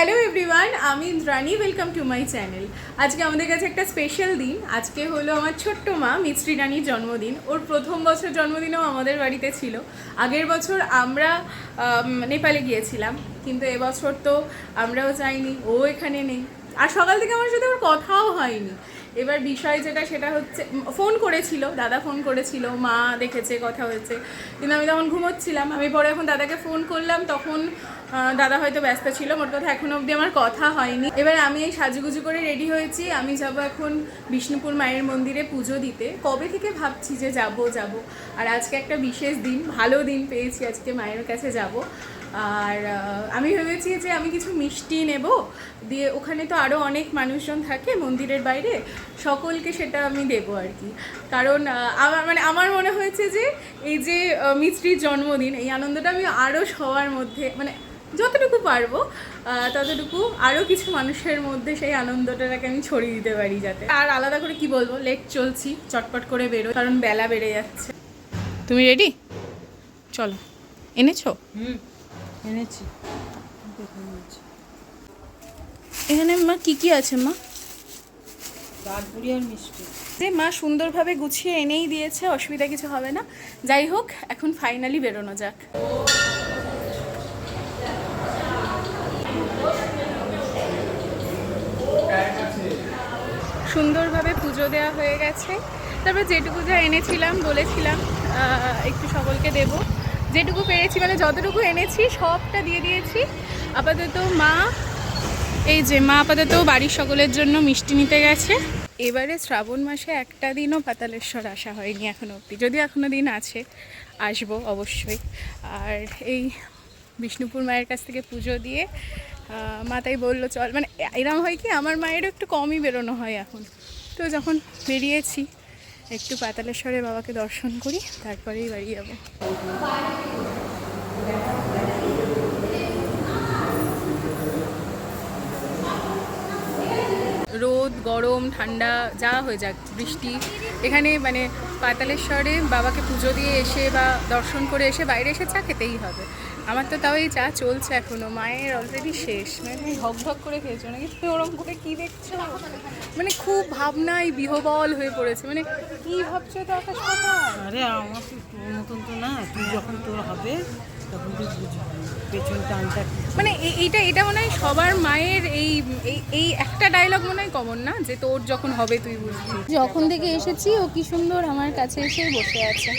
Hello everyone, আমি Indrani. Welcome to my channel. আজকে আমাদের কাছে একটা স্পেশাল দিন। আজকে হলো আমার ছোট্ট মা মিছরি রানীর জন্মদিন। ওর প্রথম বছর জন্মদিনও আমাদের বাড়িতে ছিল। আগের বছর আমরা নেপালে গিয়েছিলাম, কিন্তু এবছর তো আমরাও যাইনি, ও এখানে নেই। আর সকাল থেকে আমার সাথে ওর কথাও হয়নি। এবার বিষয় যেটা সেটা হচ্ছে, ফোন করেছিল দাদা, ফোন করেছিল, মা দেখেছে, কথা হয়েছে, কিন্তু আমি তখন ঘুমোচ্ছিলাম। আমি পরে এখন দাদাকে ফোন করলাম, তখন দাদা হয়তো ব্যস্ত ছিল। মোট কথা এখনো অবধি আমার কথা হয়নি। এবার আমি এই সাজুগুজু করে রেডি হয়েছি। আমি যাব এখন বিষ্ণুপুর মায়ের মন্দিরে পুজো দিতে। কবে থেকে ভাবছি যে যাব। আর আজকে একটা বিশেষ দিন, ভালো দিন পেয়েছি, আজকে মায়ের কাছে যাব। আর আমি ভেবেছি যে আমি কিছু মিষ্টি নেব, দিয়ে ওখানে তো আরও অনেক মানুষজন থাকে মন্দিরের বাইরে, সকলকে সেটা আমি দেবো আর কি। কারণ আমার মনে হয়েছে যে এই যে মিছরির জন্মদিন, এই আনন্দটা আমি আরও সবার মধ্যে যতটুকু পারবো ততটুকু আরও কিছু মানুষের মধ্যে সেই আনন্দটাকে আমি ছড়িয়ে দিতে পারি যাতে। আর আলাদা করে কি বলবো, লেট চলছি, চটপট করে বেরো, কারণ বেলা বেড়ে যাচ্ছে। তুমি রেডি? চলো। এনেছো? এনেছি। এখানে মা কি আছে মা? ডালপুরি আর মিষ্টি। যে মা সুন্দরভাবে গুছিয়ে এনেই দিয়েছে, অসুবিধা কিছু হবে না। যাই হোক, এখন ফাইনালি বেরোনো যাক। সুন্দরভাবে পুজো দেওয়া হয়ে গেছে। তারপর যেটুকু যা এনেছিলাম, বলেছিলাম একটু সকলকে দেব, যেটুকু পেরেছি, যতটুকু এনেছি সবটা দিয়ে দিয়েছি। আপাতত মা আপাতত বাড়ির সকলের জন্য মিষ্টি নিতে গেছে। এবারে শ্রাবণ মাসে একটা দিনও পাতালেশ্বর আসা হয়নি এখনো অবধি, যদিও এখনো দিন আছে, আসবো অবশ্যই। আর এই বিষ্ণুপুর মায়ের কাছ থেকে পুজো দিয়ে মা তাই বললো চল, এরম হয় কি, আমার মায়েরও একটু কমই বেরোনো হয় এখন। তো যখন বেরিয়েছি, একটু পাতালেশ্বরে বাবাকে দর্শন করি, তারপরেই বাড়ি যাবো। রোদ, গরম, ঠান্ডা যা হয়ে যাক, বৃষ্টি, এখানে পাতালেশ্বরে বাবাকে পুজো দিয়ে এসে বা দর্শন করে এসে বাইরে এসে চা খেতেই হবে। আমার তো তাও এই চা চলছে এখনো, মায়ের অলরেডি শেষ। ঢক করে খেয়েছো নাকি? তুমি ওরম করে কী দেখছো? খুব ভাবনায় বিহবল হয়ে পড়েছে। কী ভাবছো তো আকাশ কথা? আরে আমার তো তোর মতন তো না, তুই যখন তোর হবে তখন তুই বুঝবি পেছন টানটা। এটা মনে হয় সবার মায়ের এই একটা ডায়লগ মনে হয় কমন না, যে তোর যখন হবে তুই বুঝবি। যখন থেকে এসেছি ও কি সুন্দর আমার কাছে এসে বসে আছে।